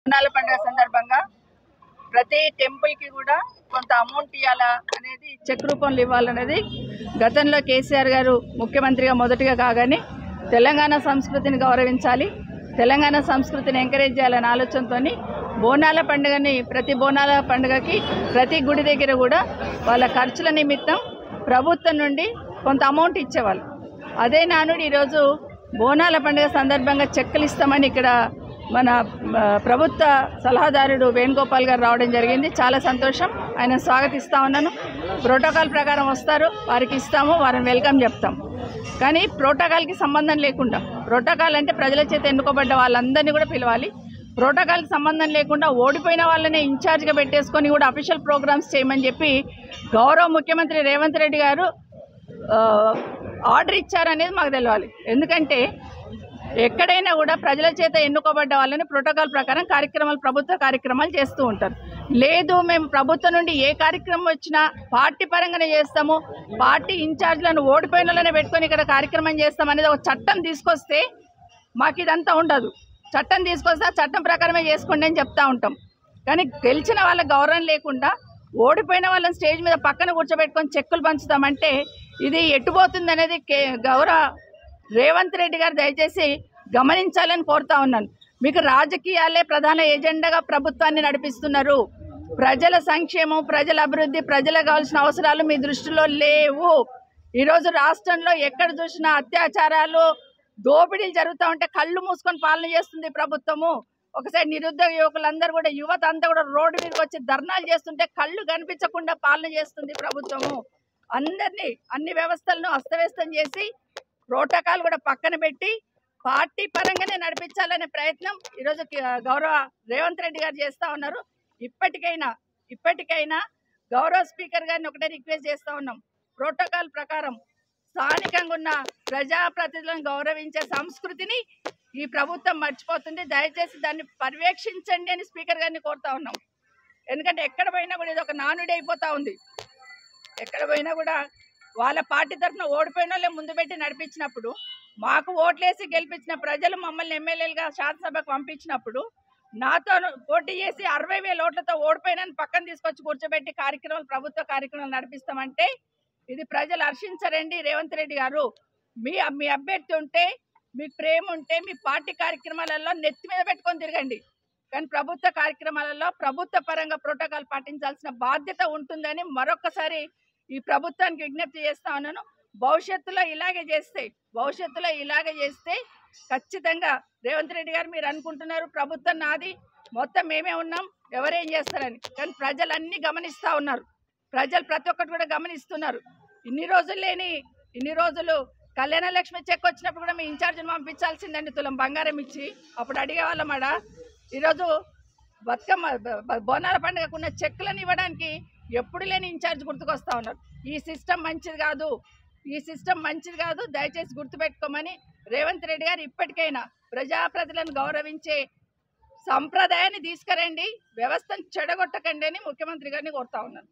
బోనాల పండుగ సందర్భంగా ప్రతి టెంపుల్ కి కూడా కొంత అమౌంట్ ఇవ్వాలా అనేది చెక్ రూపంలో ఇవ్వాలనేది గతంలో కేసీఆర్ గారు ముఖ్యమంత్రిగా మొదటిగా కాగానే తెలంగాణ సంస్కృతిని గౌరవించాలి, తెలంగాణ సంస్కృతిని ఎంకరేజ్ చేయాలనే ఆలోచనతోని బోనాల పండుగని ప్రతి బోనాల పండుగకి ప్రతి గుడి దగ్గర కూడా వాళ్ళ ఖర్చుల నిమిత్తం ప్రభుత్వం నుండి కొంత అమౌంట్ ఇచ్చేవాళ్ళు. అదే నానుడి ఈరోజు బోనాల పండుగ సందర్భంగా చెక్కులు ఇస్తామని ఇక్కడ మన ప్రభుత్వ సలహాదారుడు వేణుగోపాల్ గారు రావడం జరిగింది. చాలా సంతోషం, ఆయన స్వాగతిస్తా ఉన్నాను. ప్రోటోకాల్ ప్రకారం వస్తారు, వారికి ఇస్తాము, వారిని వెల్కమ్ చెప్తాం. కానీ ప్రోటోకాల్కి సంబంధం లేకుండా, ప్రోటోకాల్ అంటే ప్రజల చేత ఎన్నుకోబడ్డ వాళ్ళందరినీ కూడా పిలవాలి. ప్రోటోకాల్కి సంబంధం లేకుండా ఓడిపోయిన వాళ్ళనే ఇన్ఛార్జ్గా పెట్టేసుకొని కూడా అఫీషియల్ ప్రోగ్రామ్స్ చేయమని చెప్పి గౌరవ ముఖ్యమంత్రి రేవంత్ రెడ్డి గారు ఆర్డర్ ఇచ్చారనేది మాకు తెలవాలి. ఎందుకంటే ఎక్కడైనా కూడా ప్రజల చేత ఎన్నుకోబడ్డ వాళ్ళని ప్రోటోకాల్ ప్రకారం కార్యక్రమాలు, ప్రభుత్వ కార్యక్రమాలు చేస్తూ ఉంటారు. లేదు, మేము ప్రభుత్వం నుండి ఏ కార్యక్రమం వచ్చినా పార్టీ పరంగానే చేస్తాము, పార్టీ ఇన్ఛార్జ్లను ఓడిపోయిన వాళ్ళనే పెట్టుకొని ఇక్కడ కార్యక్రమం చేస్తాం అనేది ఒక చట్టం తీసుకొస్తే మాకు ఇదంతా ఉండదు. చట్టం తీసుకొస్తే ఆ చట్టం ప్రకారమే చేసుకోండి అని చెప్తా ఉంటాం. కానీ గెలిచిన వాళ్ళకి గౌరవం లేకుండా ఓడిపోయిన వాళ్ళని స్టేజ్ మీద పక్కన కూర్చోబెట్టుకొని చెక్కులు పంచుతామంటే ఇది ఎట్టుపోతుంది అనేది గౌరవ రేవంత్ రెడ్డి గారు దయచేసి గమనించాలని కోరుతా ఉన్నాను. మీకు రాజకీయాలే ప్రధాన ఎజెండాగా ప్రభుత్వాన్ని నడిపిస్తున్నారు. ప్రజల సంక్షేమం, ప్రజల అభివృద్ధి, ప్రజలకు కావాల్సిన అవసరాలు మీ దృష్టిలో లేవు. ఈరోజు రాష్ట్రంలో ఎక్కడ చూసినా అత్యాచారాలు, దోపిడీలు జరుగుతూ ఉంటే కళ్ళు మూసుకొని పాలన చేస్తుంది ప్రభుత్వము. ఒకసారి నిరుద్యోగ యువకులందరూ కూడా, యువత అంతా కూడా రోడ్డు మీదకి వచ్చి ధర్నాలు చేస్తుంటే కళ్ళు కనిపించకుండా పాలన చేస్తుంది ప్రభుత్వము. అందరినీ, అన్ని వ్యవస్థలను అస్తవ్యస్తం చేసి ప్రోటోకాల్ కూడా పక్కన పెట్టి పార్టీ పరంగానే నడిపించాలనే ప్రయత్నం ఈరోజు గౌరవ రేవంత్ రెడ్డి గారు చేస్తూ ఉన్నారు. ఇప్పటికైనా గౌరవ స్పీకర్ గారిని ఒకటే రిక్వెస్ట్ చేస్తూ ఉన్నాం. ప్రోటోకాల్ ప్రకారం స్థానికంగా ఉన్న ప్రజాప్రతినిధులను గౌరవించే సంస్కృతిని ఈ ప్రభుత్వం మర్చిపోతుంది. దయచేసి దాన్ని పర్యవేక్షించండి అని స్పీకర్ గారిని కోరుతా ఉన్నాం. ఎందుకంటే ఎక్కడ పోయినా కూడా ఇది ఒక నానుడి అయిపోతూ ఉంది. ఎక్కడ పోయినా కూడా వాళ్ళ పార్టీ తరఫున ఓడిపోయిన వాళ్ళే ముందు పెట్టి నడిపించినప్పుడు, మాకు ఓట్లేసి గెలిపించిన ప్రజలు మమ్మల్ని ఎమ్మెల్యేలుగా శాసనసభకు పంపించినప్పుడు నాతో పోటీ చేసి 60,000 ఓట్లతో ఓడిపోయిన పక్కన తీసుకొచ్చి కూర్చోబెట్టి కార్యక్రమాలు, ప్రభుత్వ కార్యక్రమాలు నడిపిస్తామంటే ఇది ప్రజలు హర్షించరండి. రేవంత్ రెడ్డి గారు, మీ అభ్యర్థి ఉంటే, మీకు ప్రేమ ఉంటే మీ పార్టీ కార్యక్రమాలలో నెత్తి మీద పెట్టుకొని తిరగండి. కానీ ప్రభుత్వ కార్యక్రమాలలో ప్రభుత్వ పరంగా ప్రోటోకాల్ పాటించాల్సిన బాధ్యత ఉంటుందని మరొకసారి ఈ ప్రభుత్వానికి విజ్ఞప్తి చేస్తా ఉన్నాను. భవిష్యత్తులో ఇలాగే చేస్తే ఖచ్చితంగా రేవంత్ రెడ్డి గారు, మీరు అనుకుంటున్నారు ప్రభుత్వం నాది, మొత్తం మేమే ఉన్నాం, ఎవరేం చేస్తారని. కానీ ప్రజలు అన్నీ గమనిస్తూ ఉన్నారు. ప్రజలు ప్రతి ఒక్కటి కూడా గమనిస్తున్నారు. ఇన్ని రోజులు కళ్యాణ లక్ష్మి చెక్ వచ్చినప్పుడు కూడా మీ ఇన్ఛార్జిని పంపించాల్సిందండి, తులం బంగారం ఇచ్చి. అప్పుడు అడిగేవాళ్ళమాట. ఈరోజు బతుకమ్మ బోనాల పండుగకున్న చెక్కులను ఇవ్వడానికి ఎప్పుడు లేని ఇన్ఛార్జ్ గుర్తుకొస్తా ఉన్నారు. ఈ సిస్టమ్ మంచిది కాదు. దయచేసి గుర్తుపెట్టుకోమని రేవంత్ రెడ్డి గారు ఇప్పటికైనా ప్రజాప్రతినిధులను గౌరవించే సంప్రదాయాన్ని తీసుకురండి, వ్యవస్థను చెడగొట్టకండి అని ముఖ్యమంత్రి గారిని కోరుతా ఉన్నారు.